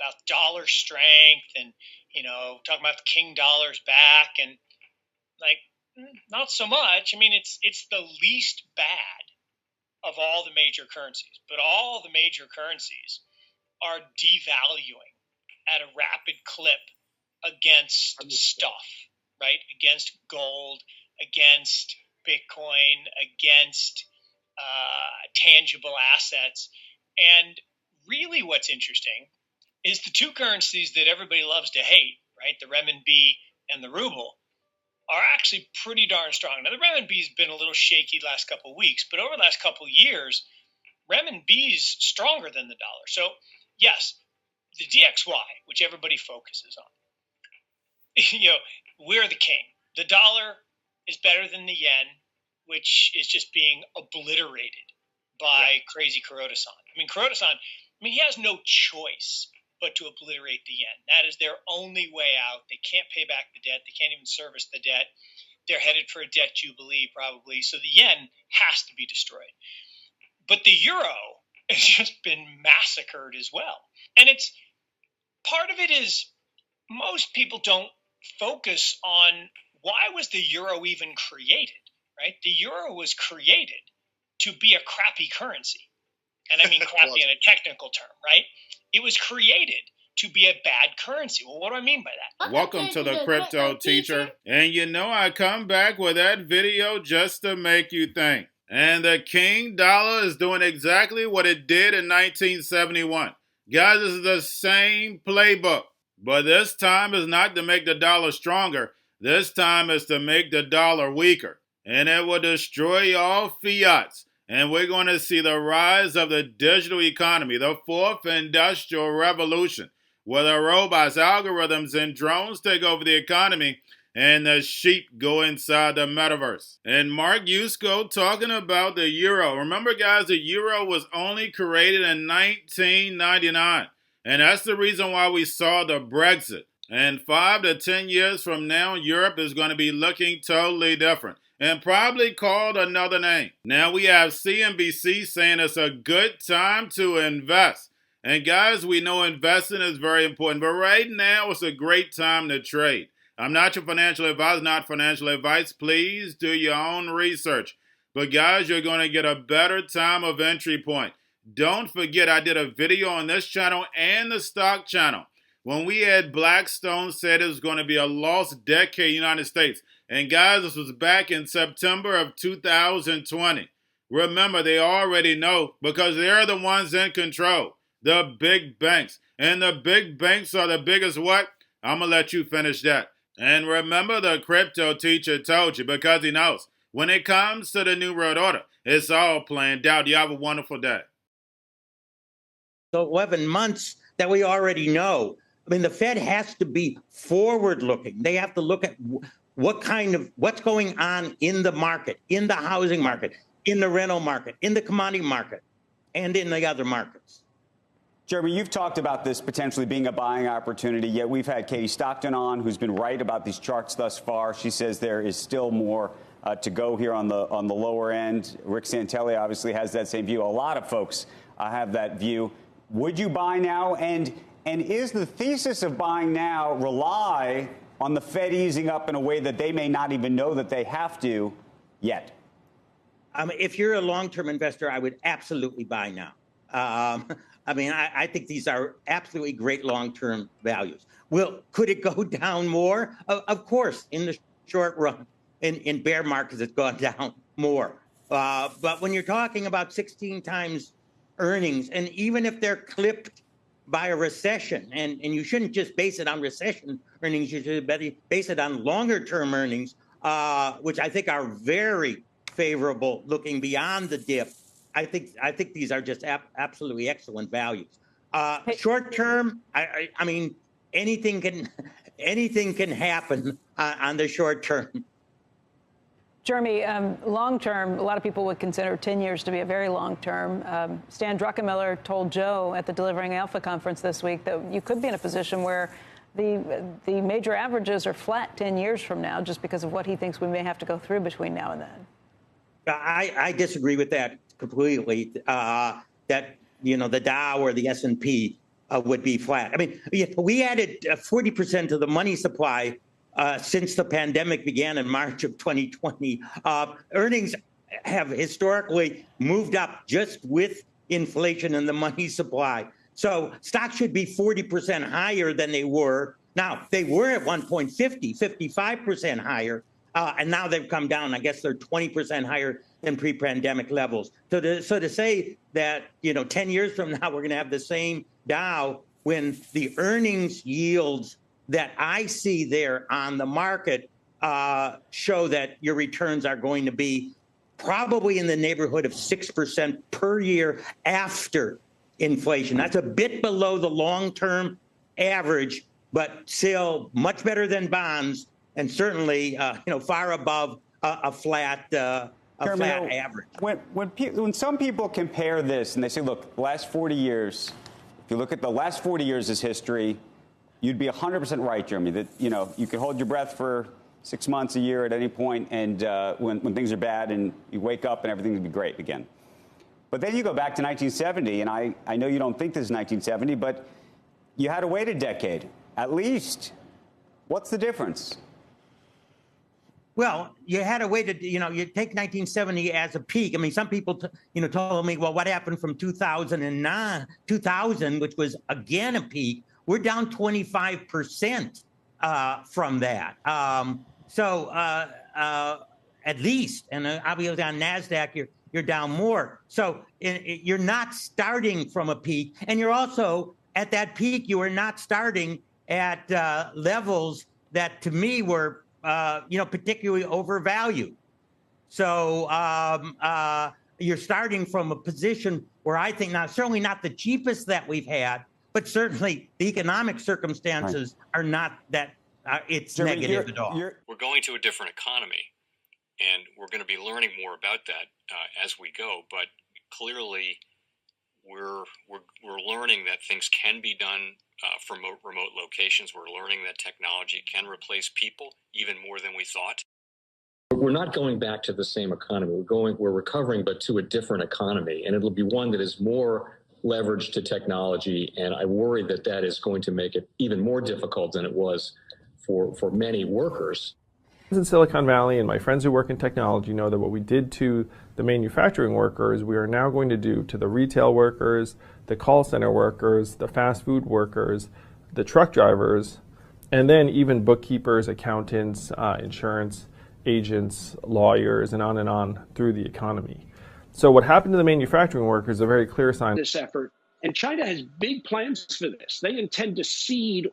about dollar strength and, talking about the king dollar's back, and like, not so much. I mean, it's the least bad of all the major currencies, but all the major currencies are devaluing at a rapid clip against stuff, right? Against gold, against Bitcoin, against tangible assets. And really what's interesting is the two currencies that everybody loves to hate, right? The renminbi and the ruble are actually pretty darn strong. Now, the renminbi's been a little shaky the last couple of weeks, but over the last couple of years, renminbi's stronger than the dollar. So, yes, the DXY, which everybody focuses on, we're the king. The dollar is better than the yen, which is just being obliterated by crazy Kuroda-san. Kuroda-san, he has no choice but to obliterate the yen. That is their only way out. They can't pay back the debt. They can't even service the debt. They're headed for a debt jubilee, probably. So the yen has to be destroyed. But the euro has just been massacred as well. And it's part of it is most people don't focus on why was the euro even created, right? The euro was created to be a crappy currency. And I mean crappy in a technical term, right? It was created to be a bad currency. Well, what do I mean by that? Welcome to the Crypto Teacher. And I come back with that video just to make you think. And the king dollar is doing exactly what it did in 1971. Guys, this is the same playbook. But this time is not to make the dollar stronger. This time is to make the dollar weaker. And it will destroy all fiats. And we're going to see the rise of the digital economy, the fourth industrial revolution, where the robots, algorithms, and drones take over the economy and the sheep go inside the metaverse. And Mark Yusko talking about the euro. Remember, guys, the euro was only created in 1999. And that's the reason why we saw the Brexit. And 5 to 10 years from now, Europe is going to be looking totally different. And probably called another name. Now we have CNBC saying it's a good time to invest. And guys, we know investing is very important, but right now it's a great time to trade. I'm not your financial advisor, not financial advice. Please do your own research. But guys, you're going to get a better time of entry point. Don't forget, I did a video on this channel and the stock channel when we had Blackstone said it was going to be a lost decade in the United States. And guys, this was back in September of 2020. Remember, they already know because they're the ones in control, the big banks. And the big banks are the biggest what? I'm going to let you finish that. And remember, the crypto teacher told you because he knows when it comes to the New World Order, it's all planned out. You have a wonderful day. So 11 months that we already know. The Fed has to be forward-looking. They have to look at what's going on in the market, in the housing market, in the rental market, in the commodity market, and in the other markets. Jeremy, you've talked about this potentially being a buying opportunity, yet we've had Katie Stockton on, who's been right about these charts thus far. She says there is still more to go here on the lower end. Rick Santelli obviously has that same view. A lot of folks have that view. Would you buy now? And is the thesis of buying now rely on the Fed easing up in a way that they may not even know that they have to yet? If you're a long-term investor, I would absolutely buy now. I think these are absolutely great long-term values. Could it go down more? Of course, in the short run. In bear markets, it's gone down more. But when you're talking about 16 times earnings, and even if they're clipped by a recession, and you shouldn't just base it on recession earnings, you should base it on longer term earnings, which I think are very favorable looking beyond the dip. I think these are just absolutely excellent values. Short term, I mean, anything can happen on the short term. Jeremy, long term, a lot of people would consider 10 years to be a very long term. Stan Druckenmiller told Joe at the Delivering Alpha conference this week that you could be in a position where the major averages are flat 10 years from now just because of what he thinks we may have to go through between now and then. I disagree with that completely. That the Dow or the S&P would be flat. I mean, we added 40% to the money supply since the pandemic began in March of 2020. Earnings have historically moved up just with inflation and the money supply. So stocks should be 40% higher than they were. Now, they were at 55% higher, and now they've come down. I guess they're 20% higher than pre-pandemic levels. So to say that, 10 years from now, we're going to have the same Dow when the earnings yields that I see there on the market show that your returns are going to be probably in the neighborhood of 6% per year after inflation. That's a bit below the long-term average, but still much better than bonds, and certainly far above a flat average. When some people compare this and they say, look, the last 40 years, if you look at the last 40 years as history, you'd be 100% right, Jeremy, that you could hold your breath for 6 months, a year at any point, and when things are bad and you wake up and everything will be great again. But then you go back to 1970, and I know you don't think this is 1970, but you had to wait a decade, at least. What's the difference? Well, you had a way to, you take 1970 as a peak. I mean, some people, told me, well, what happened from 2000, which was again a peak? We're down 25% from that. At least, and obviously on NASDAQ, you're down more. So you're not starting from a peak, and you're also at that peak. You are not starting at levels that, to me, were particularly overvalued. So you're starting from a position where I think now, certainly not the cheapest that we've had, but certainly the economic circumstances are not that it's Jeremy, negative at all. We're going to a different economy, and we're going to be learning more about that as we go. But clearly, we're learning that things can be done from remote locations. We're learning that technology can replace people even more than we thought. We're not going back to the same economy. We're recovering, but to a different economy, and it'll be one that is more leveraged to technology. And I worry that that is going to make it even more difficult than it was for many workers. In Silicon Valley, and my friends who work in technology know that what we did to the manufacturing workers, we are now going to do to the retail workers, the call center workers, the fast food workers, the truck drivers, and then even bookkeepers, accountants, insurance agents, lawyers, and on through the economy. So what happened to the manufacturing workers is a very clear sign. This effort. And China has big plans for this. They intend to seed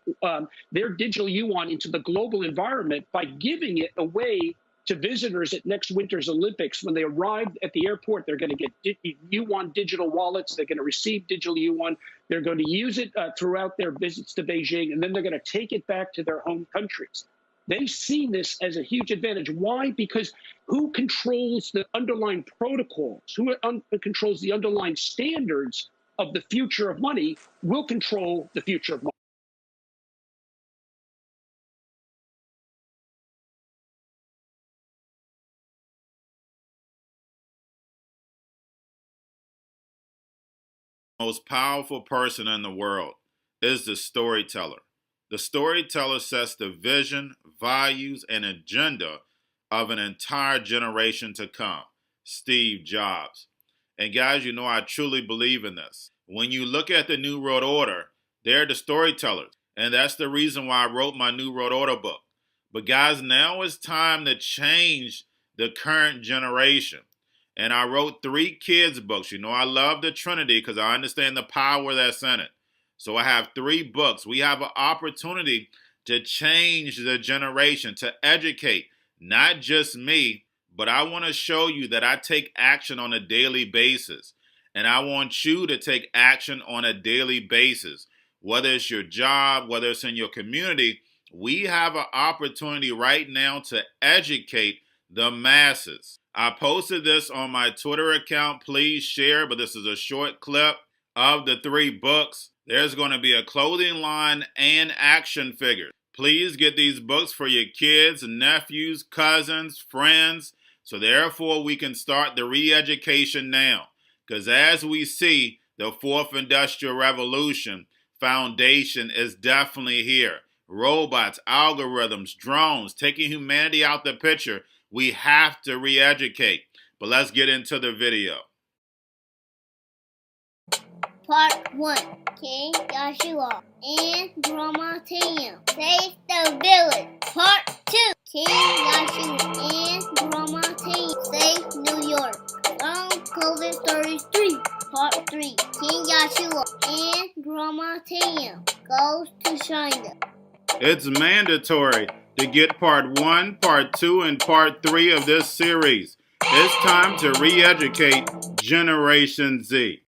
their digital yuan into the global environment by giving it away to visitors at next winter's Olympics. When they arrive at the airport, they're going to get yuan digital wallets. They're going to receive digital yuan. They're going to use it throughout their visits to Beijing, and then they're going to take it back to their home countries. They see this as a huge advantage. Why? Because who controls the underlying protocols, who controls the underlying standards of the future of money will control the future of money. Most powerful person in the world is the storyteller. The storyteller sets the vision, values, and agenda of an entire generation to come. Steve Jobs. And guys, I truly believe in this. When you look at the New World Order, they're the storytellers. And that's the reason why I wrote my New World Order book. But guys, now it's time to change the current generation. And I wrote 3 kids' books. I love the Trinity because I understand the power that's in it. So I have 3 books. We have an opportunity to change the generation, to educate, not just me, but I want to show you that I take action on a daily basis. And I want you to take action on a daily basis. Whether it's your job, whether it's in your community, we have an opportunity right now to educate the masses. I posted this on my Twitter account. Please share, but this is a short clip of the 3 books. There's going to be a clothing line and action figures. Please get these books for your kids, nephews, cousins, friends. So therefore, we can start the re-education now. Because as we see the 4th Industrial Revolution, foundation is definitely here. Robots, algorithms, drones, taking humanity out the picture. We have to re-educate. But let's get into the video. Part 1. King Joshua and Grandma Tam save the village. Part 2. King Joshua and Grandma Tam save New York from COVID-33. Part 3. King Joshua and Grandma Tam goes to China. It's mandatory to get part 1, part 2, and part 3 of this series. It's time to re-educate Generation Z.